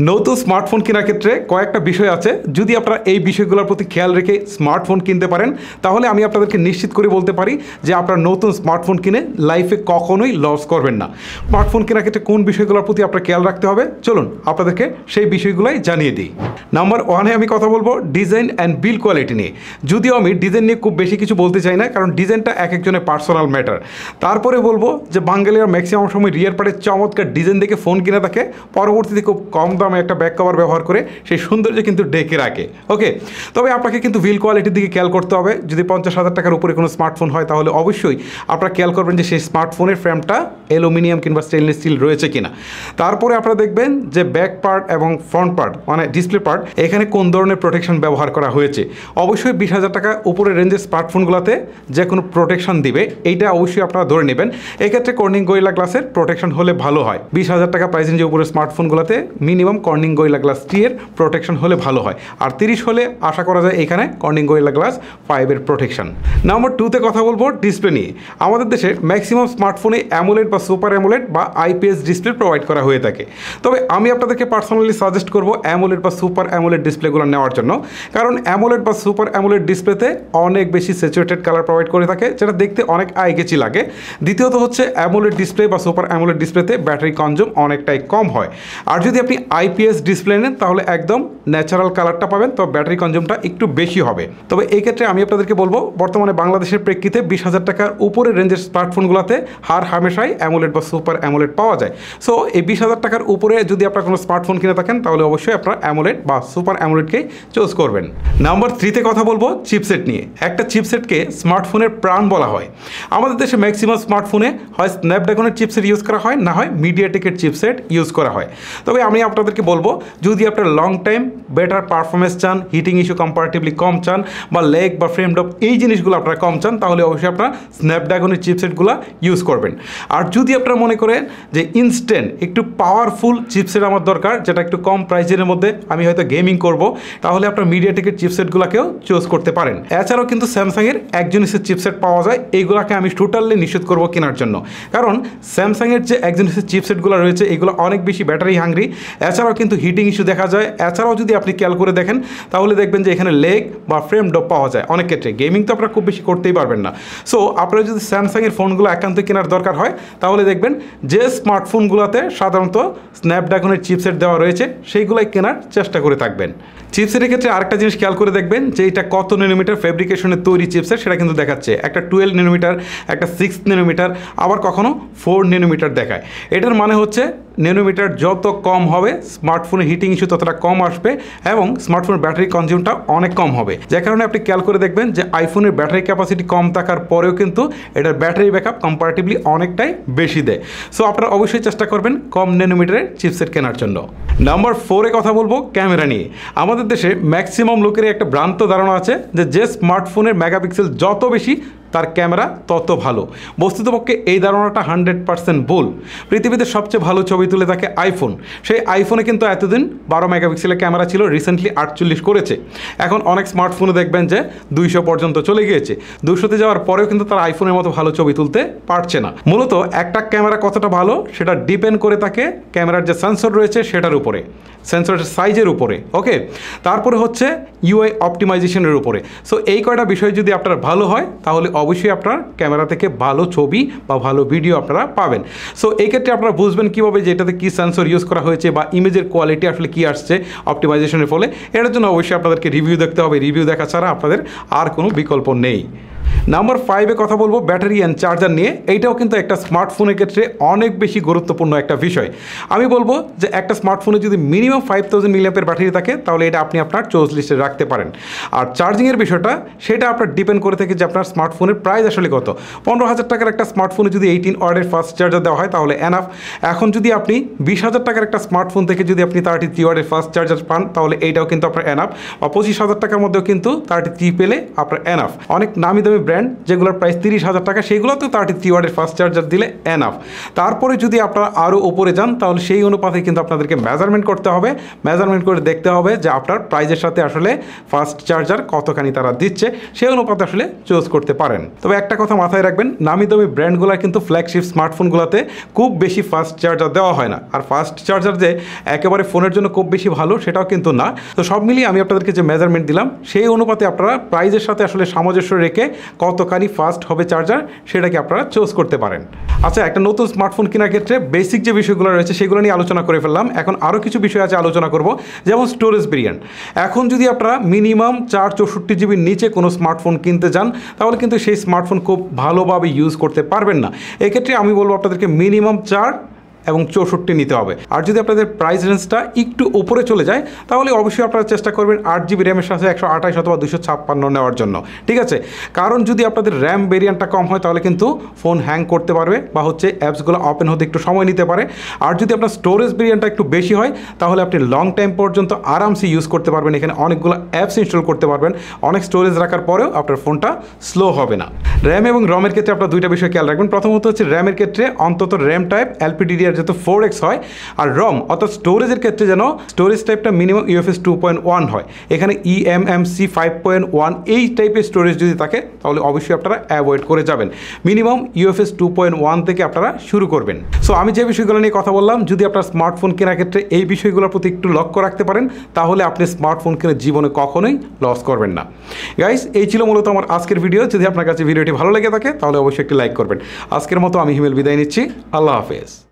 নতুন স্মার্টফোন কেনার ক্ষেত্রে কয়েকটা বিষয় আছে, যদি আপনারা এই বিষয়গুলোর প্রতি খেয়াল রেখে স্মার্টফোন কিনতে পারেন তাহলে আমি আপনাদেরকে নিশ্চিত করে বলতে পারি যে আপনারা নতুন স্মার্টফোন কিনে লাইফে কখনোই লস করবেন না। স্মার্টফোন কেনার ক্ষেত্রে কোন বিষয়গুলোর প্রতি আপনার খেয়াল রাখতে হবে, চলুন আপনাদেরকে সেই বিষয়গুলোই জানিয়ে দিই। নাম্বার ওয়ানে আমি কথা বলবো ডিজাইন অ্যান্ড বিল্ড কোয়ালিটি নিয়ে। যদিও আমি ডিজাইন নিয়ে খুব বেশি কিছু বলতে চাই না, কারণ ডিজাইনটা এক একজনের পার্সোনাল ম্যাটার। তারপরে বলবো যে বাঙালিরা ম্যাক্সিমাম সময় রিয়ার পার্টের চমৎকার ডিজাইন দেখে ফোন কিনে থাকে, পরবর্তীতে খুব কম দামে একটা ব্যাক কভার ব্যবহার করে সেই সৌন্দর্য কিন্তু ডেকে রাখে। ওকে, তবে আপনাকে কিন্তু বিল্ড কোয়ালিটির দিকে খেয়াল করতে হবে। যদি 50,000 টাকার উপরে কোনো স্মার্টফোন হয় তাহলে অবশ্যই আপনারা খেয়াল করবেন যে সেই স্মার্টফোনের ফ্রেমটা অ্যালুমিনিয়াম কিংবা স্টেনলেস স্টিল রয়েছে কিনা। তারপরে আপনারা দেখবেন যে ব্যাক পার্ট এবং ফ্রন্ট পার্ট মানে ডিসপ্লে পার্ট এখানে কোন ধরনের প্রোটেকশন ব্যবহার করা হয়েছে। অবশ্যই 20,000 টাকা উপরে রেঞ্জের স্মার্টফোনগুলোতে যে কোনো প্রোটেকশন দিবে, এইটা অবশ্যই আপনারা ধরে নেবেন। এক্ষেত্রে কর্নিং গরিলা গ্লাসের প্রোটেকশন হলে ভালো হয়। 20,000 টাকা প্রাইস রেঞ্জের উপরে স্মার্টফোনগুলোতে মিনিমাম কর্নিং গরিলা গ্লাস 3 এর প্রোটেকশন হলে ভালো হয়, আর 30 হলে আশা করা যায় এখানে কর্নিং গরিলা গ্লাস 5 এর প্রোটেকশন। নাম্বার 2তে কথা বলবো ডিসপ্লে নিয়ে। আমাদের দেশে ম্যাক্সিমাম স্মার্টফোনে অ্যামোলেড বা সুপার অ্যামোলেড বা আইপিএস ডিসপ্লে প্রোভাইড করা হয়ে থাকে। তবে আমি আপনাদেরকে পার্সোনালি সাজেস্ট করবো অ্যামোলেড বা সুপার অ্যামোলেড ডিসপ্লেগুলো নেওয়ার জন্য, কারণ অ্যামোলেড বা সুপার অ্যামোলেড ডিসপ্লেতে অনেক বেশি স্যাচুরেটেড কালার প্রোভাইড করে থাকে, যেটা দেখতে অনেক আই ক্যাচি লাগে। দ্বিতীয়ত হচ্ছে অ্যামোলেড ডিসপ্লে বা সুপার অ্যামোলেড ডিসপ্লেতে ব্যাটারি কনজিউম অনেকটাই কম হয়। আর যদি আপনি আইপিএস ডিসপ্লে নেন তাহলে একদম ন্যাচারাল কালারটা পাবেন, তো ব্যাটারি কনজিউমটা একটু বেশি হবে। তবে এই ক্ষেত্রে আমি আপনাদেরকে বলবো বর্তমানে বাংলাদেশের প্রেক্ষিতে 20,000 টাকার উপরে রেঞ্জের স্মার্টফোনগুলোতে হামেশাই অ্যামোলেড বা সুপার অ্যামোলেড পাওয়া যায়। সো এই 20,000 টাকার উপরে যদি আপনারা কোনো স্মার্টফোন কিনে থাকেন তাহলে অবশ্যই আপনারা অ্যামোলেড বা সুপার অ্যামোলেডকেই চুজ করবেন। নাম্বার 3তে কথা বলবো চিপসেট নিয়ে। একটা চিপসেটকে স্মার্টফোনের প্রাণ বলা হয়। আমাদের দেশে ম্যাক্সিমাম স্মার্টফোনে হয় স্ন্যাপড্রাগনের চিপসেট ইউজ করা হয়, না হয় মিডিয়াটেকের চিপসেট ইউজ করা হয়। তবে আমি আপনাদেরকে বলবো যদি আপনার লং টাইম বেটার পারফরমেন্স চান, হিটিং ইস্যু কম্পারেটিভলি কম চান, বা লেগ বা ফ্রেম ড্রপ এই জিনিসগুলো আপনারা কম চান, তাহলে অবশ্যই আপনারা স্ন্যাপড্রাগনের চিপসেটগুলো ইউজ করবেন। আর যদি আপনারা মনে করেন যে ইনস্ট্যান্ট একটু পাওয়ারফুল চিপসেট আমার দরকার, যেটা একটু কম প্রাইসের মধ্যে আমি হয়তো গেমিং করব, তাহলে আপনার মিডিয়াটেকের চিপসেটগুলোকেও চুজ করতে পারেন। এছাড়াও কিন্তু স্যামসাংয়ের একজনিসের চিপসেট পাওয়া যায়, এইগুলোকে আমি টোটালি নিষেধ করবো কেনার জন্য, কারণ স্যামসাংয়ের যে একজনিসের চিপসেটগুলো রয়েছে এগুলো অনেক বেশি ব্যাটারি হাংরি। এছাড়াও কিন্তু হিটিং ইস্যু দেখা যায়। এছাড়াও যদি আপনি খেয়াল করে দেখেন তাহলে দেখবেন যে এখানে লেগ বা ফ্রেম ড্রপ পাওয়া যায় অনেক ক্ষেত্রে। গেমিং তো আপনারা খুব বেশি করতেই পারবেন না। সো আপনারা যদি স্যামসাংয়ের ফোনগুলো একান্ত কেনার দরকার হয় তাহলে দেখবেন যে স্মার্টফোনগুলোতে সাধারণত স্ন্যাপড্রাগনের চিপসেট দেওয়া রয়েছে সেইগুলোই কেনার চেষ্টা করে থাকবেন। চিপসেটের ক্ষেত্রে আরেকটা জিনিস খেয়াল করে দেখবেন যে এটা কত ন্যানোমিটার ফেব্রিকেশনের তৈরি চিপসেট সেটা কিন্তু দেখাচ্ছে। একটা 12 ন্যানোমিটার, একটা 6 ন্যানোমিটার, আবার কখনো 4 ন্যানোমিটার দেখায়। এটার মানে হচ্ছে ন্যানোমিটার যত কম হবে স্মার্টফোনের হিটিং ইস্যু ততটা কম আসবে এবং স্মার্টফোনের ব্যাটারি কনজিউমটা অনেক কম হবে। যে কারণে আপনি খেয়াল করে দেখবেন যে আইফোনের ব্যাটারি ক্যাপাসিটি কম থাকার পরেও কিন্তু এটার ব্যাটারি ব্যাকআপ কম্পারেটিভলি অনেকটাই বেশি দেয়। সো আপনারা অবশ্যই চেষ্টা করবেন কম ন্যানোমিটারের চিপসেট কেনার জন্য। নাম্বার 4-এ কথা বলবো ক্যামেরা নিয়ে। আমাদের দেশে ম্যাক্সিমাম লোকেরই একটা ভ্রান্ত ধারণা আছে যে স্মার্টফোনের মেগাপিক্সেল যত বেশি তার ক্যামেরা তত ভালো। বস্তুতপক্ষে এই ধারণাটা 100% ভুল। পৃথিবীতে সবচেয়ে ভালো ছবি তুলে থাকে আইফোন। সেই আইফোনে কিন্তু এতদিন 12 মেগাপিক্সেলের ক্যামেরা ছিল, রিসেন্টলি 48 করেছে। এখন অনেক স্মার্টফোনে দেখবেন যে 200 পর্যন্ত চলে গিয়েছে। 200-তে যাওয়ার পরেও কিন্তু তারা আইফোনের মতো ভালো ছবি তুলতে পারছে না। মূলত একটা ক্যামেরা কতটা ভালো সেটা ডিপেন্ড করে থাকে ক্যামেরার যে সেন্সর রয়েছে সেটার উপরে, সেন্সরের সাইজের উপরে। ওকে, তারপরে হচ্ছে ইউআই অপটিমাইজেশনের উপরে। সো এই কয়টা বিষয় যদি আপনার ভালো হয় তাহলে অবশ্যই আপনার ক্যামেরা থেকে ভালো ছবি বা ভালো ভিডিও আপনারা পাবেন। সো এই ক্ষেত্রে আপনারা বুঝবেন কীভাবে যে এটাতে কী সেন্সর ইউজ করা হয়েছে বা ইমেজের কোয়ালিটি আসলে কী আসছে অপটিমাইজেশনের ফলে। এটার জন্য অবশ্যই আপনাদেরকে রিভিউ দেখতে হবে। রিভিউ দেখা ছাড়া আপনাদের আর কোনো বিকল্প নেই। নাম্বার 5-এ কথা বলবো ব্যাটারি অ্যান্ড চার্জার নিয়ে। এইটাও কিন্তু একটা স্মার্টফোনের ক্ষেত্রে অনেক বেশি গুরুত্বপূর্ণ একটা বিষয়। আমি বলবো যে একটা স্মার্টফোনে যদি মিনিমাম 5000 মিলিঅ্যাম্পের ব্যাটারি থাকে তাহলে এটা আপনি আপনার চয়েস লিস্টে রাখতে পারেন। আর চার্জিংয়ের বিষয়টা সেটা আপনার ডিপেন্ড করে থাকে যে আপনার স্মার্টফোনের প্রাইস আসলে কত। 15,000 টাকার একটা স্মার্টফোনে যদি 18 ওয়াটের ফাস্ট চার্জার দেওয়া হয় তাহলে এনাফ। এখন যদি আপনি 20,000 টাকার একটা স্মার্টফোন থেকে যদি আপনি 33 ওয়াটের ফাস্ট চার্জার পান তাহলে এইটাও কিন্তু আপনার এনাফ। বা 25,000 টাকার মধ্যেও কিন্তু 33 পেলে আপনার এনাফ। অনেক নামি দামি দামি ব্র্যান্ড যেগুলোর প্রাইস 30,000 টাকা, সেইগুলোতেও 33 ওয়াটের ফাস্ট চার্জার দিলে এনাফ। তারপরে যদি আপনারা আরও উপরে যান তাহলে সেই অনুপাতে কিন্তু আপনাদেরকে মেজারমেন্ট করতে হবে, মেজারমেন্ট করে দেখতে হবে যে আপনার প্রাইজের সাথে আসলে ফাস্ট চার্জার কতখানি তারা দিচ্ছে, সেই অনুপাতে আসলে চুজ করতে পারেন। তবে একটা কথা মাথায় রাখবেন, নামি দামি ব্র্যান্ডগুলো কিন্তু ফ্ল্যাগশিপ স্মার্টফোনগুলোতে খুব বেশি ফাস্ট চার্জার দেওয়া হয় না। আর ফাস্ট চার্জার যে একেবারে ফোনের জন্য খুব বেশি ভালো সেটাও কিন্তু না। তো সব মিলিয়ে আমি আপনাদেরকে যে মেজারমেন্ট দিলাম সেই অনুপাতে আপনারা প্রাইজের সাথে আসলে সামঞ্জস্য রেখে কতখানি ফাস্ট হবে চার্জার সেটাকে আপনারা চুজ করতে পারেন। আচ্ছা, একটা নতুন স্মার্টফোন কেনার ক্ষেত্রে বেসিক যে বিষয়গুলো রয়েছে সেগুলো নিয়ে আলোচনা করে ফেললাম। এখন আরও কিছু বিষয় আছে আলোচনা করব, যেমন স্টোরেজ ভেরিয়েন্ট। এখন যদি আপনারা মিনিমাম 464 জিবির নিচে কোনো স্মার্টফোন কিনতে যান তাহলে কিন্তু সেই স্মার্টফোন খুব ভালোভাবে ইউজ করতে পারবেন না। এক্ষেত্রে আমি বলবো আপনাদেরকে মিনিমাম 4 এবং 64 নিতে হবে। আর যদি আপনাদের প্রাইস রেঞ্জটা একটু উপরে চলে যায় তাহলে অবশ্যই আপনারা চেষ্টা করবেন 8 জিবি র্যামের সাথে 128 অথবা 256 নেওয়ার জন্য, ঠিক আছে? কারণ যদি আপনাদের র্যাম ভেরিয়েন্টটা কম হয় তাহলে কিন্তু ফোন হ্যাং করতে পারবে বা অ্যাপসগুলো ওপেন হতে একটু সময় নিতে পারে। আর যদি আপনার স্টোরেজ ভেরিয়েন্টটা একটু বেশি হয় তাহলে আপনি লং টাইম পর্যন্ত আরামসে ইউজ করতে পারবেন। এখানে অনেকগুলো অ্যাপস ইনস্টল করতে পারবেন, অনেক স্টোরেজ রাখার পরেও আপনার ফোনটা স্লো হবে না। র্যাম এবং রমের ক্ষেত্রে আপনার দুইটা বিষয় খেয়াল রাখবেন। প্রথমত হচ্ছে র্যামের ক্ষেত্রে অন্তত র্যাম টাইপ LPDDR যেহেতু 4x হয়, আর রম অর্থাৎ স্টোরেজের ক্ষেত্রে যেন স্টোরেজ টাইপটা মিনিমাম UFS 2.1 হয়। এখানে eMMC 5.1 এই টাইপের স্টোরেজ যদি থাকে তাহলে অবশ্যই আপনারা অ্যাভয়েড করে যাবেন। মিনিমাম UFS 2.1 থেকে আপনারা শুরু করবেন। সো আমি যে বিষয়গুলো নিয়ে কথা বললাম, যদি আপনার স্মার্টফোন কেনার ক্ষেত্রে এই বিষয়গুলোর প্রতি একটু লক্ষ্য রাখতে পারেন তাহলে আপনি স্মার্টফোন কিনে জীবনে কখনোই লস করবেন না। গাইস, এই ছিল মূলত আমার আজকের ভিডিও। যদি আপনার কাছে ভিডিওটি ভালো লেগে থাকে তাহলে অবশ্যই একটি লাইক করবেন। আজকের মতো আমি হিমেল বিদায় নিচ্ছি। আল্লাহ হাফেজ।